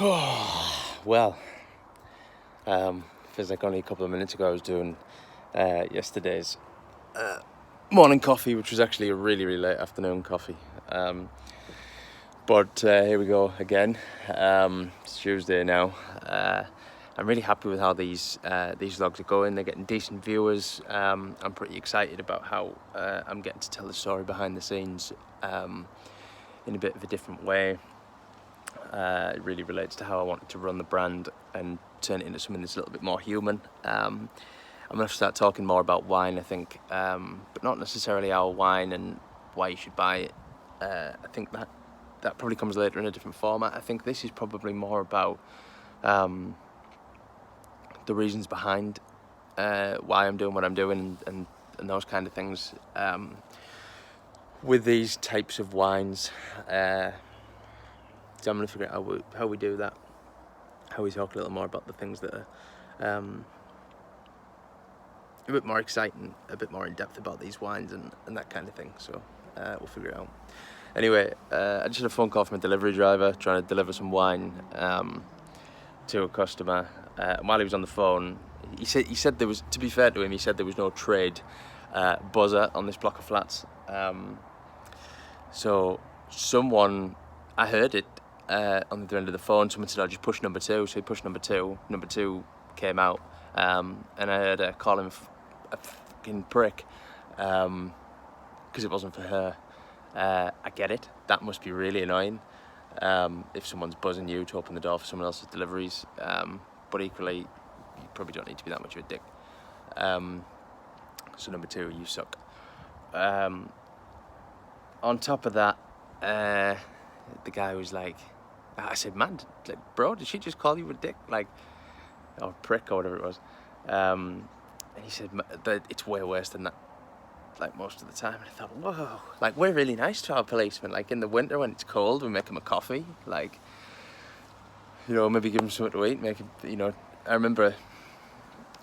Well, feels like only a couple of minutes ago I was doing yesterday's morning coffee, which was actually a really, really late afternoon coffee. But here we go again. It's Tuesday now. I'm really happy with how these vlogs are going. They're getting decent viewers. I'm pretty excited about how I'm getting to tell the story behind the scenes in a bit of a different way. It really relates to how I wanted to run the brand and turn it into something that's a little bit more human. I'm going to start talking more about wine, I think, but not necessarily our wine and why you should buy it. I think that probably comes later in a different format. I think this is probably more about the reasons behind why I'm doing what I'm doing and those kind of things. With these types of wines, so I'm going to figure out how we do that, how we talk a little more about the things that are a bit more exciting, a bit more in depth about these wines and that kind of thing. So we'll figure it out. Anyway, I just had a phone call from a delivery driver trying to deliver some wine to a customer. And while he was on the phone, he said there was, to be fair to him, he said there was no trade buzzer on this block of flats. So someone, I heard it on the other end of the phone, someone said, "I'll just push number 2." So he pushed number 2. Number 2 came out, and I heard her call him a fucking prick because it wasn't for her. I get it. That must be really annoying if someone's buzzing you to open the door for someone else's deliveries. But equally, you probably don't need to be that much of a dick. So number 2, you suck. On top of that, the guy was like, I said, "Man, like, bro, did she just call you a dick? Like, or prick or whatever it was?" And he said that it's way worse than that, like, most of the time. And I thought, whoa, like, we're really nice to our policemen. Like, in the winter when it's cold, we make him a coffee. Like, you know, maybe give him something to eat. Make him, you know. I remember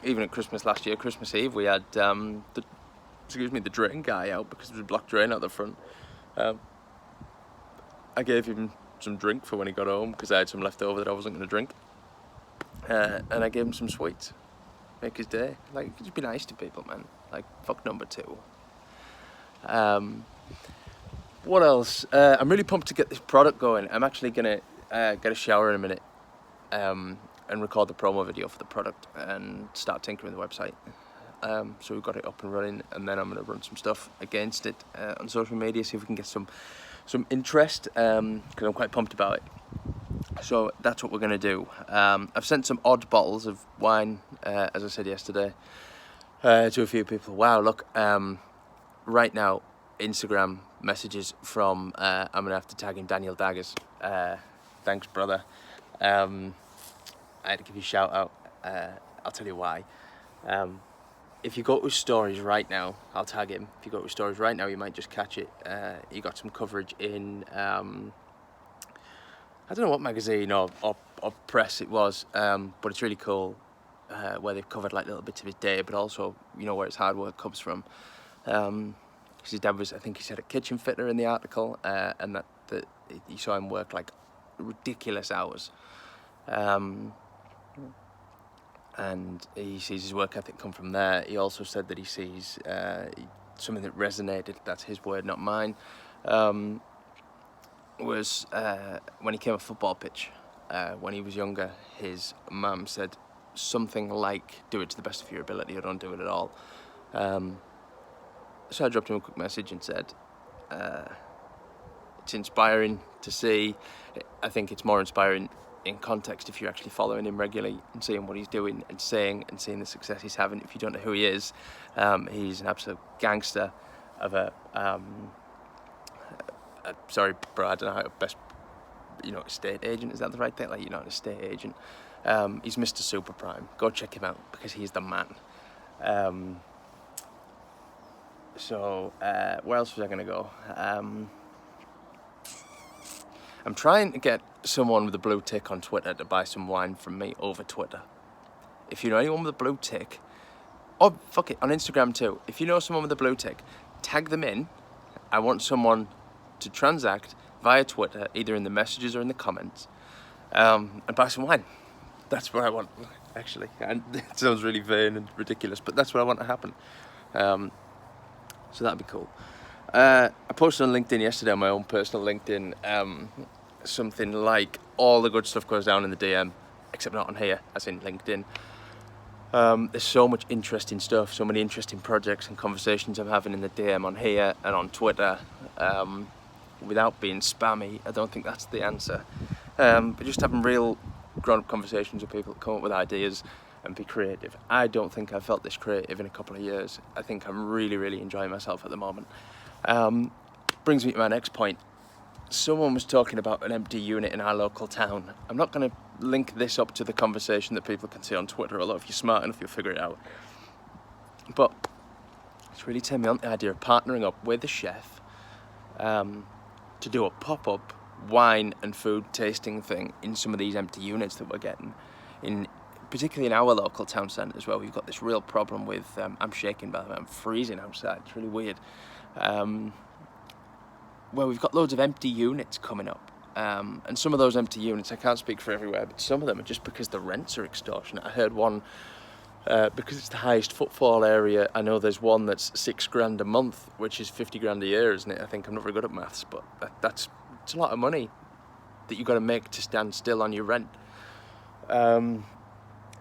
even at Christmas last year, Christmas Eve, we had the drain guy out because there was a blocked drain out the front. I gave him some drink for when he got home because I had some left over that I wasn't going to drink. And I gave him some sweets. Make his day. Like, just be nice to people, man. Like, fuck number 2. What else? I'm really pumped to get this product going. I'm actually going to get a shower in a minute and record the promo video for the product and start tinkering the website. So we've got it up and running, and then I'm going to run some stuff against it on social media, see if we can get some interest, because I'm quite pumped about it. So that's what we're going to do. I've sent some odd bottles of wine, as I said yesterday, to a few people. Wow, look, right now, Instagram messages from, I'm going to have to tag him, Daniel Daggers. Thanks, brother. I had to give you a shout out. I'll tell you why. If you go to his stories right now, I'll tag him. If you go to his stories right now, you might just catch it. He got some coverage in, I don't know what magazine or press it was, but it's really cool, where they've covered like little bits of his day, but also, you know, where his hard work comes from. Because his dad was, I think he said, a kitchen fitter in the article, and that he saw him work like ridiculous hours. And he sees his work ethic come from there. He also said that he sees something that resonated, that's his word, not mine, was when he came off a football pitch. When he was younger, his mum said something like, "Do it to the best of your ability or don't do it at all." So I dropped him a quick message and said, it's inspiring to see. I think it's more inspiring in context if you're actually following him regularly and seeing what he's doing and saying and seeing the success he's having. If you don't know who he is, he's an absolute gangster of sorry, bro, I don't know how to best, you know, estate agent, is that the right thing? Like, you're not an estate agent. He's Mr. Super Prime. Go check him out because he's the man. So where else was I going to go? I'm trying to get someone with a blue tick on Twitter to buy some wine from me over Twitter. If you know anyone with a blue tick, or fuck it, on Instagram too. If you know someone with a blue tick, tag them in. I want someone to transact via Twitter, either in the messages or in the comments, and buy some wine. That's what I want, actually. And it sounds really vain and ridiculous, but that's what I want to happen. So that'd be cool. I posted on LinkedIn yesterday, on my own personal LinkedIn, something like, all the good stuff goes down in the DM, except not on here, as in LinkedIn. There's so much interesting stuff, so many interesting projects and conversations I'm having in the DM on here and on Twitter. Without being spammy, I don't think that's the answer. But just having real grown-up conversations with people that come up with ideas and be creative. I don't think I've felt this creative in a couple of years. I think I'm really, really enjoying myself at the moment. Brings me to my next point. Someone was talking about an empty unit in our local town. I'm not going to link this up to the conversation that people can see on Twitter, although if you're smart enough, you'll figure it out. But it's really turned me on the idea of partnering up with a chef to do a pop-up wine and food tasting thing in some of these empty units that we're getting, particularly in our local town centre as well. We've got this real problem with, I'm shaking by the way, I'm freezing outside, it's really weird. Where we've got loads of empty units coming up. And some of those empty units, I can't speak for everywhere, but some of them are just because the rents are extortionate. I heard one, because it's the highest footfall area, I know there's one that's $6,000 a month, which is 50 grand a year, isn't it? I think I'm not very good at maths, but it's a lot of money that you've got to make to stand still on your rent. In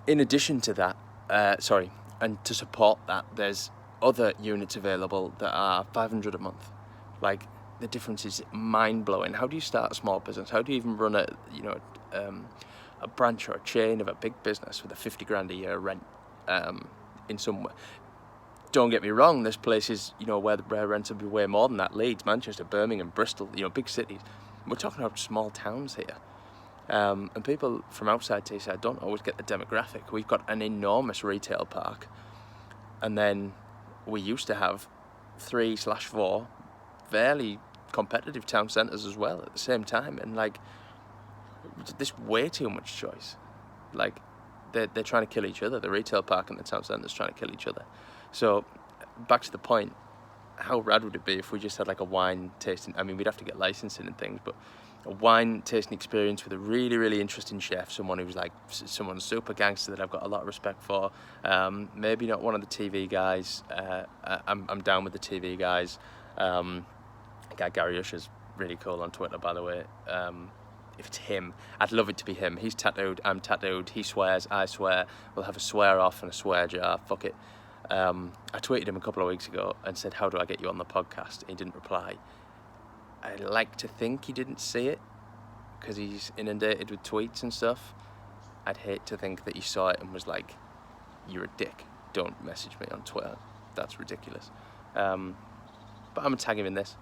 addition to that, and to support that, there's other units available that are 500 a month. Like, the difference is mind-blowing. How do you start a small business? How do you even run a branch or a chain of a big business with a 50 grand a year rent in some way? Don't get me wrong, there's places, where the rents will be way more than that. Leeds, Manchester, Birmingham, Bristol, big cities. We're talking about small towns here. And people from outside Teesside don't always get the demographic. We've got an enormous retail park. And then we used to have 3/4 fairly competitive town centres as well at the same time, and there's way too much choice. They're trying to kill each other. The retail park and the town centre's trying to kill each other. So back to the point, how rad would it be if we just had a wine tasting? I mean, we'd have to get licensing and things, but a wine tasting experience with a really, really interesting chef, someone who's someone super gangster that I've got a lot of respect for. Maybe not one of the TV guys. I'm down with the TV guys. Guy Gary Usher's really cool on Twitter, by the way. If it's him, I'd love it to be him. He's tattooed, I'm tattooed, he swears, I swear. We'll have a swear off and a swear jar, fuck it. I tweeted him a couple of weeks ago and said, how do I get you on the podcast? He didn't reply. I like to think he didn't see it because he's inundated with tweets and stuff. I'd hate to think that he saw it and was like, you're a dick, don't message me on Twitter. That's ridiculous. But I'm gonna tag him in this.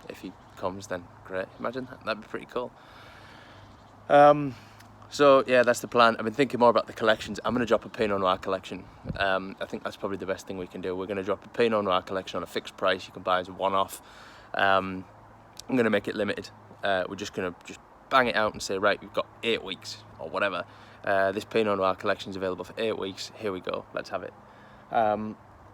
If he comes, then great. Imagine that. That'd be pretty cool. So yeah, that's the plan. I've been thinking more about the collections. I'm going to drop a Pinot Noir collection. I think that's probably the best thing we can do. We're going to drop a Pinot Noir collection on a fixed price. You can buy as a one-off. I'm going to make it limited. We're just going to bang it out and say, right, we've got 8 weeks or whatever. This Pinot Noir collection is available for 8 weeks. Here we go. Let's have it.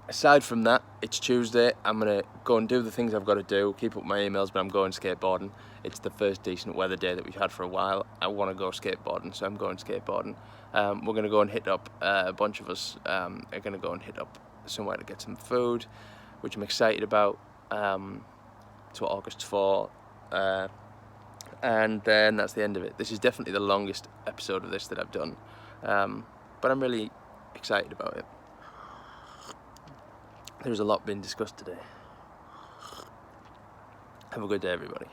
Aside from that, it's Tuesday. I'm going to go and do the things I've got to do, keep up my emails, but I'm going skateboarding. It's the first decent weather day that we've had for a while. I want to go skateboarding, so I'm going skateboarding. We're going to go and hit up, a bunch of us are going to go and hit up somewhere to get some food, which I'm excited about. It's what August's for. And then that's the end of it. This is definitely the longest episode of this that I've done, but I'm really excited about it. There's a lot being discussed today. Have a good day, everybody.